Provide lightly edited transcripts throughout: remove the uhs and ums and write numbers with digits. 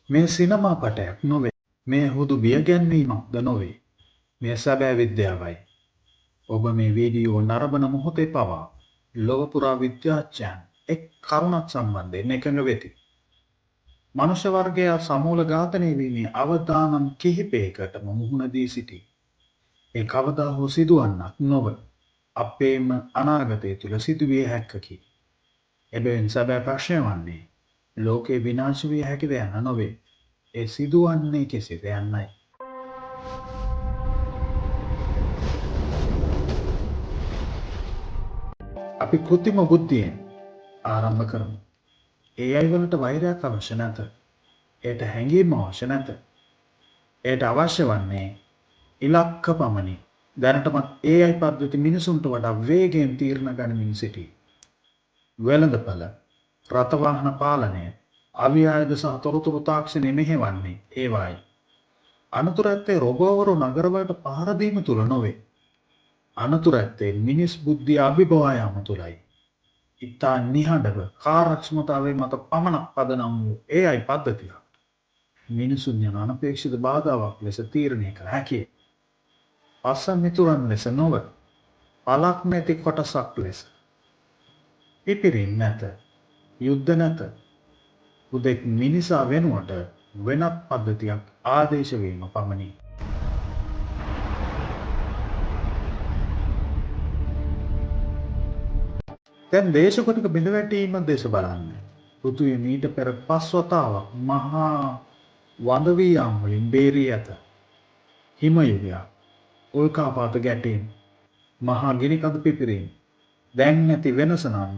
මේ සිනමා පටයක් නොවේ. මේ හුදු බියගැන්වීමක්ද නොවේ. මේ සැබෑ විද්‍යාවයි. ඔබ මේ වීඩියෝ නරඹන මොහොතේ පවා ලොව පුරා විද්‍යාඥයන් එක් කරුණක් සම්බන්ධයෙන් එකඟ වෙති. මනුෂ්‍ය වර්ගය සමූල ඝාතනය වීමේ අවදානම් කිහිපයකටම මුහුණ දී සිටී. ඒ කවදා හෝ සිදුවන්නක් නොව අපේම අනාගතය තුළ සිදුවිය හැක්කකි. එබැවින් සැබෑ ප්‍රශ්නය වන්නේ ලෝකේ විනාශ විය හැකිද යන්න නොවේ. ඒ සිදුවන්නේ කෙසේද යන්නයි. අපි කෘත්‍රිම බුද්ධියෙන් ආරම්භ කරමු. AI වලට වෛරයක් අවශ්‍ය නැත. එයට හැඟීම් අවශ්‍ය නැත. එයට අවශ්‍ය වන්නේ ඉලක්ක පමණි. දැනටමත් AI පද්ධති මිනිසුන්ට වඩා වේගයෙන් තීරණ ගනිමින් සිටී. වෙළඳපළ, රථවාහන පාලනය, අවියායද සහ තොරතුරු තාක්ෂණය මෙහෙවන්නේ ඒවායි. අනතුර ඇත්තේ රොබෝවරු නගරවලට පහර දීම තුල නොවේ. අනතුර ඇත්තේ මිනිස් බුද්ධිය අභිබවා යාම තුලයි. ඉතා නිහඬව කාර්යක්ෂමතාවයේ මත පමණක් පදනම් වූ AI පද්ධතියක් මිනිසුන් යන අනපේක්ෂිත බාධාවක් ලෙස තීරණය කළ හැකියි. පස්ස මිතුරන් ලෙස නොව පලක් නැති කොටසක් ලෙස. පිපිරීම් නැත, යුද්ධ නැත. හුදෙක් මිනිසා වෙනුවට වෙනත් පද්ධතියක් ආදේශ වීම පමණි. දැන් දේශගුණික බිඳවැටීම දෙස බලන්න. පෘථිවිය මීට පෙර 5 වතාවක් මහා වඳ වී යාම් වලින් බේරී ඇත. හිම යුගයක්, උල්කාපාත ගැටීම්, මහා ගිනිකඳු පිපිරීම්. දැන් නැති වෙනස නම්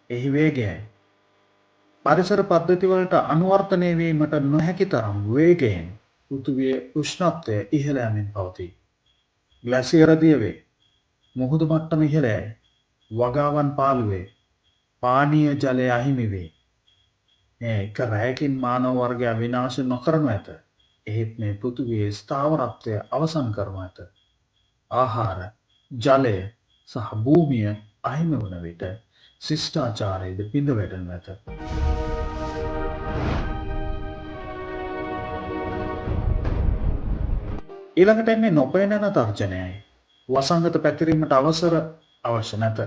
එහි වේගයයි. පරිසර පද්ධති වලට අනුවර්තනය වීමට නොහැකි තරම් වේගයෙන් පෘථිවියේ උෂ්ණත්වය ඉහළ යමින් පවතී. ග්ලැසියර දිය වේ. මුහුදු මට්ටම ඉහළ යයි. වගාවන් පාළු වේ. පානීය ජලය අහිමි වේ. මේ එක රැයකින් මානව වර්ගය විනාශ නොකරනු ඇත. එහෙත් මේ පෘථිවියේ ස්ථාවරත්වය අවසන් කරනු ඇත. ආහාර, ජලය සහ භූමිය අහිමි වන විට ශිෂ්ටාචාරයද බිඳ වැටෙනු ඇත. ඊළඟට එන්නේ නොපෙනෙන තර්ජනයයි. වසංගත පැතිරීමට අවසර අවශ්‍ය නැත.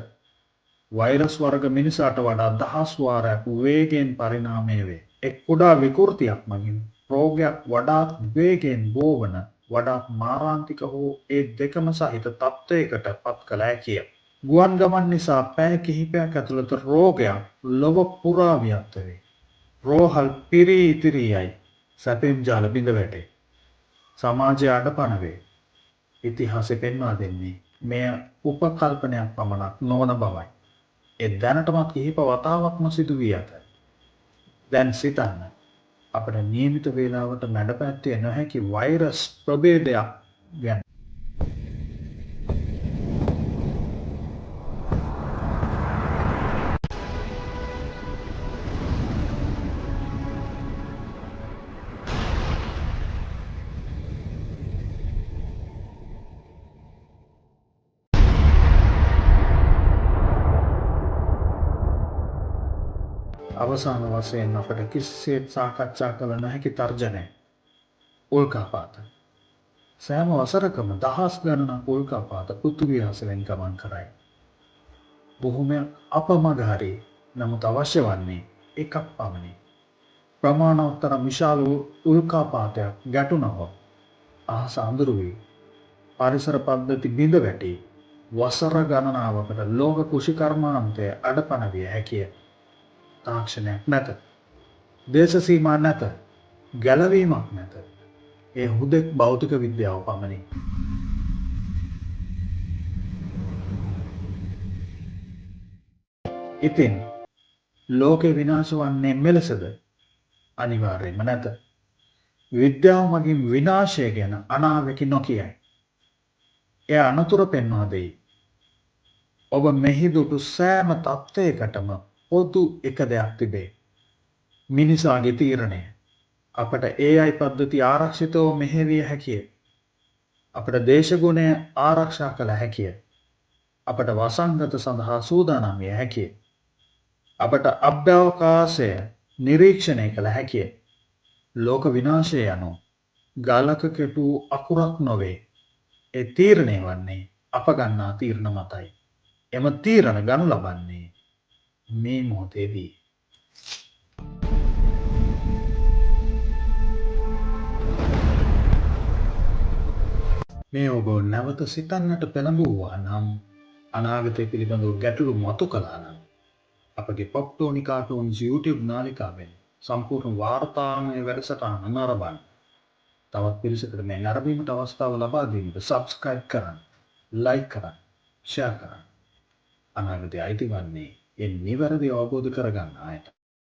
වෛරස් වර්ග මිනිසාට වඩා දහස් වාරයක් වේගයෙන් පරිණාමය වේ. එක් කුඩා විකෘතියක් මගින් රෝගයක් වඩාත් වේගයෙන් බෝවන වඩාත් මාරාන්තික හෝ ඒ දෙකම සහිත තත්ත්වයකට පත් කළ හැකිය. ගුවන් ගමන් නිසා පැය කිහිපයක් ඇතුළත රෝගයක් ලොව පුරා ව්‍යාප්ත වේ. රෝහල් පිරී ඉතිරී යයි. සැපෙම් ජාල බිඳ වැටේ. සමාජය අඩපණ වේ. ඉතිහාසය පෙන්වා දෙන්නේ මෙය උපකල්පනයක් පමණක් නොවන බවයි. ඒ දැනටමත් කිහිප වතාවක්ම සිදු වී ඇත. දැන් සිතන්න. අපට නියමිත වේලාවට මැඩ පැත්තේ නොහැකි වෛරස් ප්‍රභේදයක් ගැන. අවසාන වශයෙන් අපට කිසිසේත් සාකච්ඡා කළ නොහැකි තර්ජනය. උල්කාපාත. සෑම වසරකම දහස් ගණනක් උල්කාපාත පෘථිවිය හසලෙන් ගමන් කරයි. බොහොමයක් අපමග හරි. නමුත් අවශ්‍ය වන්නේ එකක් පමණි. ප්‍රමාණවත්තර විශාල උල්කාපාතයක් ගැටුණහොත් අහස අඳුරු වී පරිසර පද්ධති බිඳ වැටි වසර ගණනාවකට ලෝක කෘෂිකර්මාන්තය අඩපණ විය හැකිය. තාක්ෂණයක් නැත. දේශ සීමා නැත. ගැලවීමක් නැත. ඒ හුදෙක් භෞතික විද්‍යාව පමණි. ඉතින් ලෝකෙ විනාශ වන්නේ මෙලෙසද? අනිවාර්යයෙන්ම නැත. විද්‍යාව මගින් විනාශය ගැන අනාවැකි නොකියයි. එය අනතුර පෙන්වා දෙයි. ඔබ මෙහි දුටු සෑම තත්ත්වයකටම පොදු එක දෙයක් තිබේ. මිනිසාගේ තීරණය. අපට AI පද්ධති ආරක්ෂිතව මෙහෙවිය හැකිය. අපට දේශගුණය ආරක්ෂා කළ හැකිය. අපට වසංගත සඳහා සූදානම් විය හැකිය. අපට අභ්‍යවකාශය නිරීක්ෂණය කළ හැකිය. ලෝක විනාශය යනු ගලක කෙටූ අකුරක් නොවේ. ඒ තීරණය වන්නේ අප ගන්නා තීරණ මතයි. එම තීරණ ගනු ලබන්නේ මේ මොහොතේදී. මේ ඔබ නැවත සිතන්නට පෙළඹවුවා නම් අනාගතය පිළිබඳව ගැටලු මතු කළා නම් අපගේ පොප්ටෝනි කාටූන්ස් YouTube නාලිකාවෙන් සම්පූර්ණ වාර්තාමය වැඩසටහන නරඹන්න. තවත් පිරිසකට මේ නරඹීමට අවස්ථාව ලබා දීමට සබ්ස්ක්‍රයිබ් කරන්න, ලයික් කරන්න, ෂෙයා කරන්න. අනාගතය අයිති වන්නේ ඒ නිවැරදි අවබෝධ කරගන්න අයට.